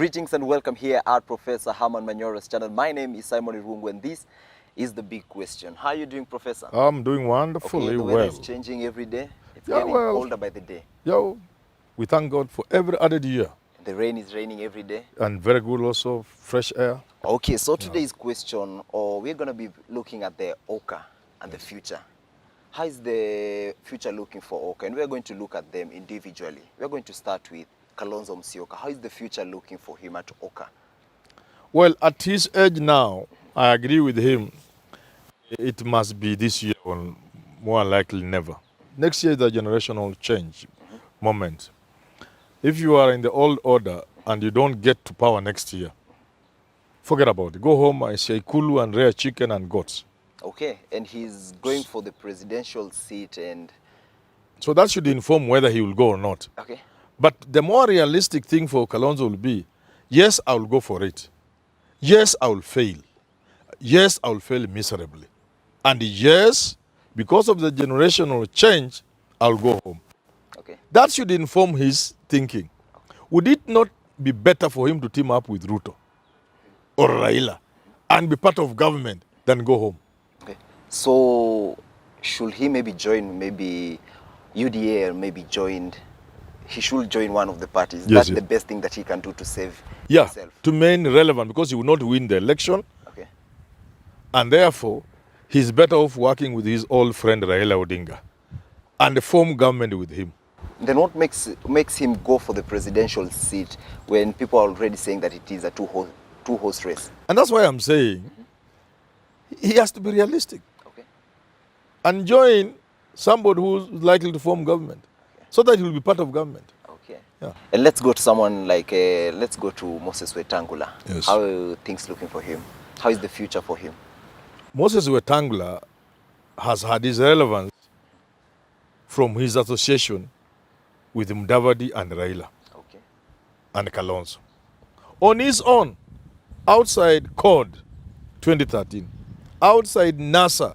Greetings and welcome here at Professor Herman Manyora's channel. My name is Simon Irungu and this is the big question. How are you doing, Professor? I'm doing wonderfully the well. weather is changing every day. It's getting colder by the day. We thank God for every added year. The rain is raining every day. And very good also, fresh air. Okay, so today's question, we're going to be looking at the Oka and the future. How is the future looking for Oka? And we're going to look at them individually. We're going to start with Kalonzo Musyoka. How is the future looking for him at Oka? Well, at his age now, I agree with him. It must be this year or more likely never. Next year is a generational change moment. If you are in the old order and you don't get to power next year, forget about it. Go home and say kulu and rare chicken and goats. Okay, and he's going for the presidential seat and... So that should inform whether he will go or not. Okay. But the more realistic thing for Kalonzo will be, yes, I will go for it. Yes, I will fail. Yes, I will fail miserably. And yes, because of the generational change, I'll go home. Okay. That should inform his thinking. Would it not be better for him to team up with Ruto or Raila and be part of government than go home? Okay. So should he maybe join maybe UDA or maybe he should join one of the parties? Yes, That's the best thing that he can do to save himself. To remain relevant, because he will not win the election. Okay. And therefore, he's better off working with his old friend Raila Odinga and form government with him. Then what makes him go for the presidential seat when people are already saying that it is a two-horse race? And that's why I'm saying he has to be realistic. Okay. And join somebody who's likely to form government, so that he will be part of government. Okay. Yeah. And let's go to someone like, let's go to Moses Wetangula. Yes. How are things looking for him? How is the future for him? Moses Wetangula has had his relevance from his association with Mudavadi and Raila and Kalonzo. On his own, outside CORD 2013, outside NASA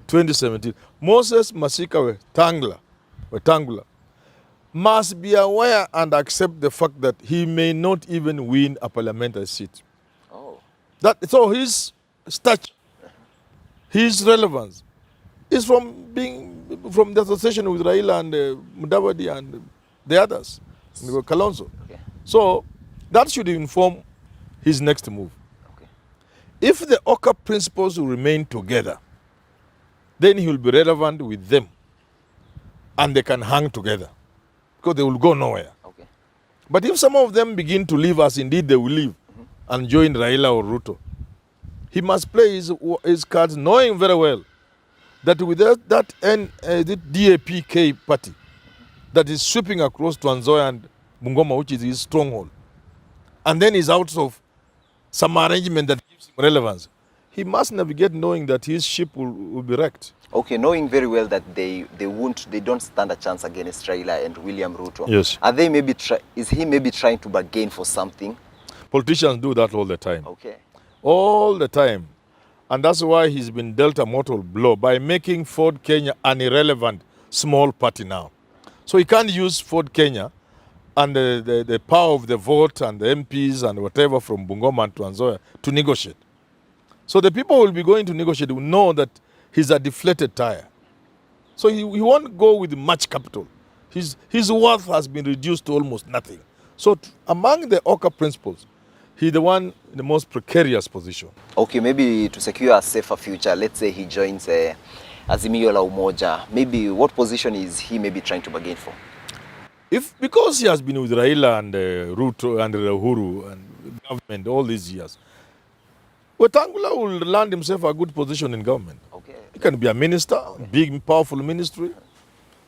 2017, Moses Masika Wetangula must be aware and accept the fact that he may not even win a parliamentary seat. Oh. So his stature, his relevance is from the association with Raila and Mudavadi and the others, Kalonzo. Okay. So that should inform his next move. Okay. If the Oka principles will remain together, then he will be relevant with them and they can hang together because they will go nowhere. Okay. But if some of them begin to leave, as indeed they will leave, and join Raila or Ruto, he must play his cards knowing very well that with that DAPK party that is sweeping across Trans Nzoia and Bungoma, which is his stronghold, and then he's out of some arrangement that gives him relevance, he must navigate knowing that his ship will be wrecked. Okay, knowing very well that they don't stand a chance against Raila and William Ruto. Yes. Are they maybe is he maybe trying to bargain for something? Politicians do that all the time. Okay. All the time. And that's why he's been dealt a mortal blow by making Ford Kenya an irrelevant small party now. So he can't use Ford Kenya and the power of the vote and the MPs and whatever from Bungoma and Trans Nzoia to negotiate. So the people who will be going to negotiate will know that he's a deflated tire. So he won't go with much capital. His worth has been reduced to almost nothing. So among the Oka principles, he's the one in the most precarious position. Okay, maybe to secure a safer future, let's say he joins Azimio la Umoja. Maybe what position is he maybe trying to bargain for? Because he has been with Raila and Ruto and Uhuru and government all these years, Wetangula will land himself a good position in government. Okay. He can be a minister, big, powerful ministry.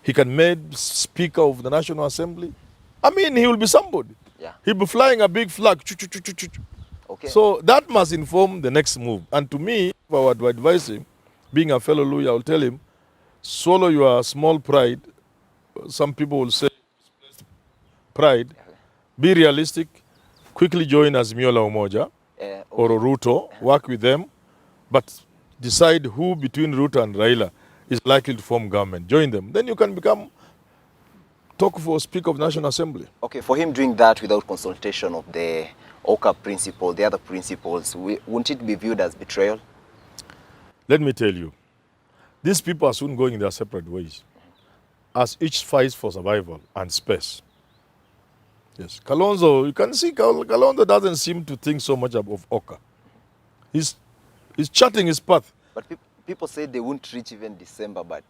He can be made Speaker of the National Assembly. I mean, he will be somebody. Yeah. He'll be flying a big flag. Okay. So that must inform the next move. And to me, if I were to advise him, being a fellow lawyer, I will tell him, swallow your small pride. Some people will say pride. Be realistic. Quickly join Azimio la Umoja or Ruto. Work with them. But decide who between Ruto and Raila is likely to form government. Join them. Then you can talk for Speaker of the National Assembly. Okay, for him doing that without consultation of the Oka principle, the other principles, wouldn't it be viewed as betrayal? Let me tell you, these people are soon going their separate ways as each fights for survival and space. Yes, Kalonzo, you can see Kalonzo doesn't seem to think so much of Oka. He's charting his path. But people say they won't reach even December, but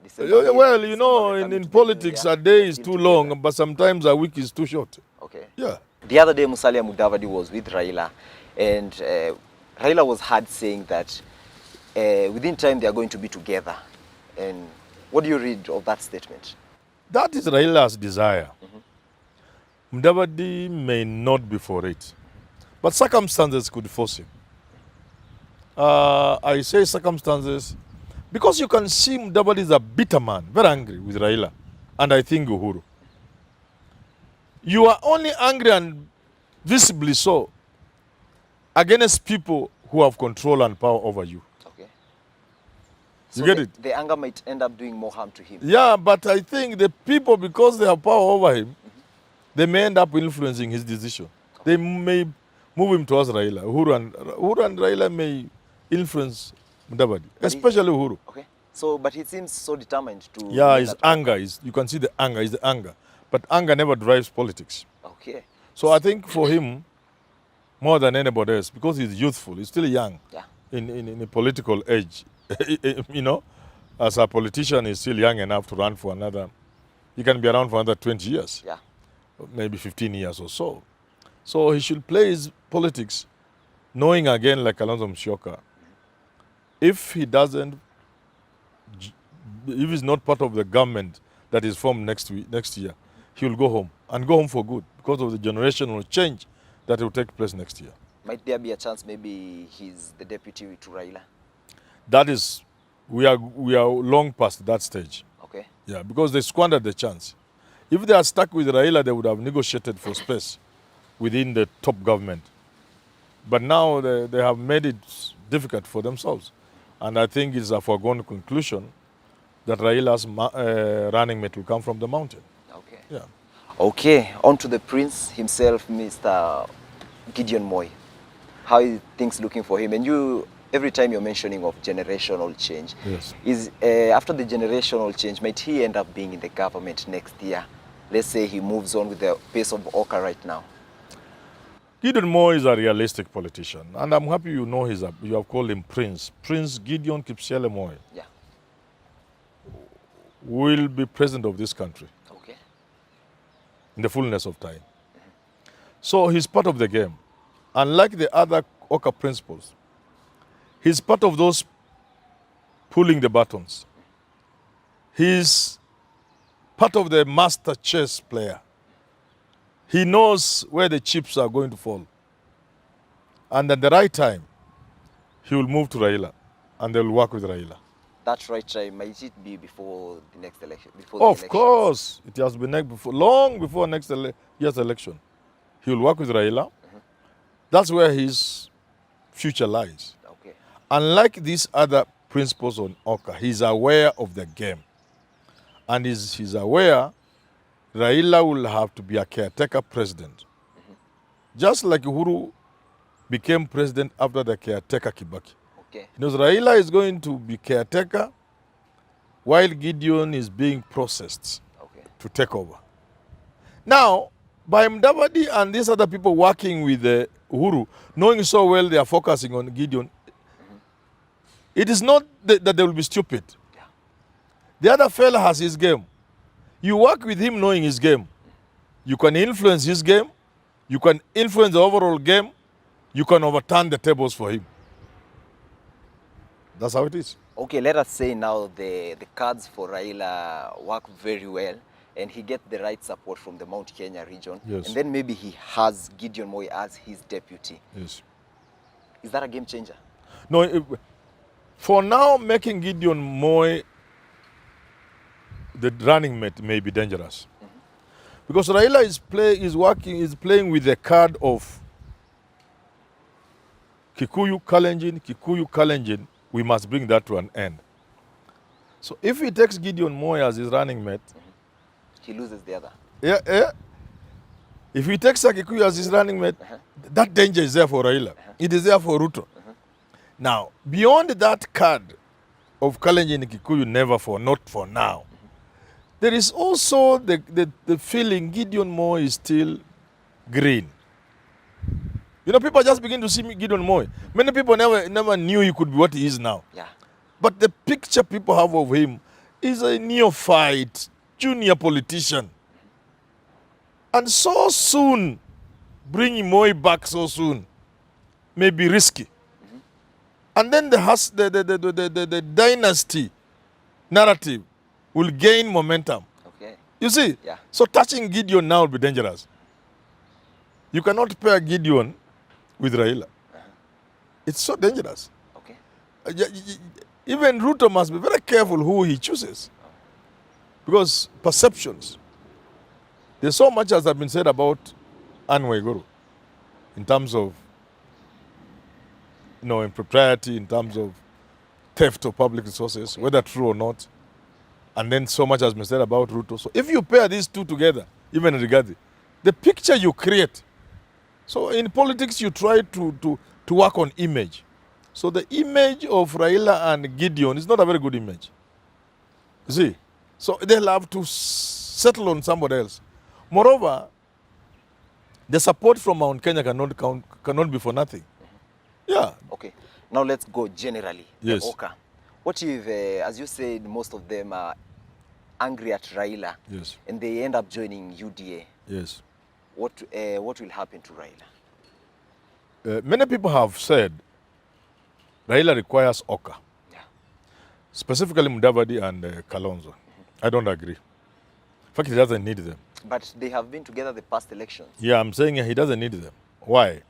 December 8th, Well, you December know, we're coming in to the politics, new year, a day we're is still too together. long, but sometimes a week is too short. Okay. Yeah. The other day, Musalia Mudavadi was with Raila, and Raila was heard saying that within time they are going to be together. And what do you read of that statement? That is Raila's desire. Mudavadi may not be for it, but circumstances could force him. I say circumstances because you can see Mudavadi is a bitter man, very angry with Raila, and I think Uhuru. You are only angry and visibly so against people who have control and power over you. Okay. You get it? The anger might end up doing more harm to him. Yeah, but I think the people, because they have power over him, they may end up influencing his decision. They may move him towards Raila. Uhuru and Raila may influence Mudavadi, especially Uhuru. Okay. So, but he seems so determined to. Yeah, his anger is, you can see the anger, is the anger. But anger never drives politics. Okay. So I think for him, more than anybody else, because he's youthful, he's still young Yeah. in a political age. You know, as a politician, he's still young enough to run for another, he can be around for another 20 years. Yeah. Maybe 15 years or so. So he should play his politics knowing again, like Kalonzo Musyoka, if he doesn't, if he's not part of the government that is formed next year, he will go home and go home for good because of the generational change that will take place next year. Might there be a chance maybe he's the deputy to Raila? That is, we are long past that stage. Okay. Yeah, because they squandered the chance. If they are stuck with Raila, they would have negotiated for space within the top government. But now they have made it difficult for themselves. And I think it's a foregone conclusion that Raila's running mate will come from the mountain. Okay. Yeah. Okay, on to the prince himself, Mr. Gideon Moi. How are things looking for him? And you, every time you're mentioning of generational change, Yes. is after the generational change, might he end up being in the government next year? Let's say he moves on with the pace of Oka right now. Gideon Moi is a realistic politician, and I'm happy you know you have called him Prince. Prince Gideon Kipsiele Moi Yeah. will be president of this country Okay. in the fullness of time. So he's part of the game. Unlike the other Oka principles, he's part of those pulling the buttons. He's part of the master chess player. He knows where the chips are going to fall. And at the right time, he will move to Raila and they'll work with Raila. That right time, might it be before the next election? Of course, it has been long before next year's election. He will work with Raila. That's where his future lies. Okay. Unlike these other principles on Oka, he's aware of the game. And he's aware Raila will have to be a caretaker president. Just like Uhuru became president after the caretaker Kibaki. Okay. He knows Raila is going to be caretaker while Gideon is being processed Okay. to take over. Now, by Mudavadi and these other people working with Uhuru, knowing so well they are focusing on Gideon, it is not that they will be stupid. Yeah. The other fella has his game. You work with him knowing his game. You can influence his game. You can influence the overall game. You can overturn the tables for him. That's how it is. Okay, let us say now the cards for Raila work very well and he gets the right support from the Mount Kenya region. Yes. And then maybe he has Gideon Moi as his deputy. Yes. Is that a game changer? No, for now, making Gideon Moi the running mate may be dangerous. Because Raila is playing with the card of Kikuyu Kalenjin, we must bring that to an end. So if he takes Gideon Moi as his running mate, He loses the other. If he takes a Kikuyu as his running mate, that danger is there for Raila. It is there for Ruto. Now, beyond that card of Kalenjin Kikuyu, never for, not for now, there is also the feeling Gideon Moy is still green. You know, people just begin to see Gideon Moy. Many people never knew he could be what he is now. Yeah. But the picture people have of him is a neophyte, junior politician. And so soon, bringing Moy back so soon may be risky. And then the dynasty narrative will gain momentum. Okay. You see? Yeah. So touching Gideon now will be dangerous. You cannot pair Gideon with Raila. It's so dangerous. Okay. Even Ruto must be very careful who he chooses. Because perceptions. There's so much as has been said about Anne Waiguru in terms of, impropriety, in terms of theft of public resources, whether true or not. And then so much has been said about Ruto. So if you pair these two together, even regarding the picture you create. So in politics, you try to work on image. So the image of Raila and Gideon is not a very good image. You see? So they'll have to settle on somebody else. Moreover, the support from Mount Kenya cannot be for nothing. Yeah. Okay. Now let's go generally. Yes. The Oka. What if, as you said, most of them are angry at Raila, Yes. and they end up joining UDA? Yes. What will happen to Raila? Many people have said Raila requires Oka, Yeah. specifically Mudavadi and Kalonzo. I don't agree. In fact, he doesn't need them. But they have been together the past elections. Yeah, I'm saying he doesn't need them. Why?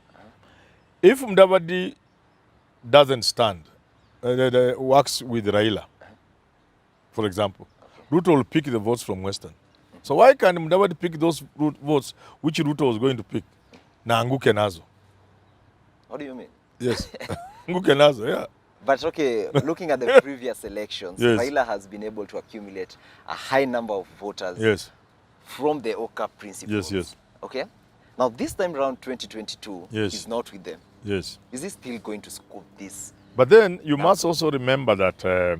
If Mudavadi doesn't stand, works with Raila, for example, Ruto will pick the votes from Western. So why can't Mudavadi pick those votes which Ruto was going to pick? Na anguke nazo. What do you mean? Yes. Anguke nazo, yeah. But okay, looking at the previous elections, Yes. Raila has been able to accumulate a high number of voters Yes. from the Oka principles. Yes. Okay? Now this time around 2022, Yes. he's not with them. Yes. Is he still going to scoop this? But then you must also remember that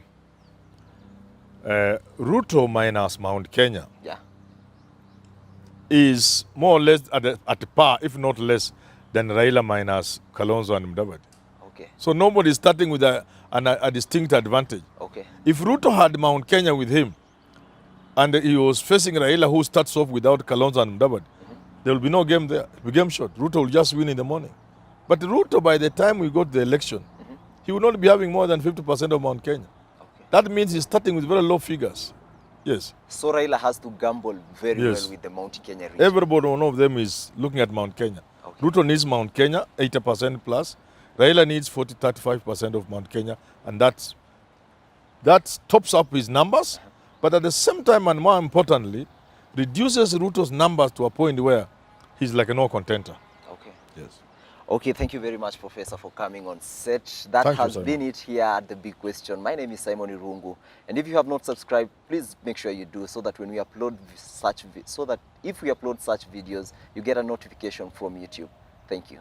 Ruto minus Mount Kenya Yeah. is more or less at par, if not less, than Raila minus Kalonzo and Mudavadi. Okay. So nobody is starting with a distinct advantage. Okay. If Ruto had Mount Kenya with him, and he was facing Raila, who starts off without Kalonzo and Mudavadi, there will be no game there. It will be game shot. Ruto will just win in the morning. But Ruto, by the time we go to the election, he will not be having more than 50% of Mount Kenya. Okay. That means he's starting with very low figures. Yes. So Raila has to gamble very Yes. well with the Mount Kenya region. Everybody, one of them is looking at Mount Kenya. Okay. Ruto needs Mount Kenya, 80% plus. Raila needs 35% of Mount Kenya. And that tops up his numbers. But at the same time, and more importantly, reduces Ruto's numbers to a point where he's like a no contender. Okay. Yes. Okay, thank you very much, Professor, for coming on set. That Thank you, has Simon. been it here at The Big Question. My name is Simon Irungu, and if you have not subscribed, please make sure you do, so that when we upload if we upload such videos, you get a notification from YouTube. Thank you.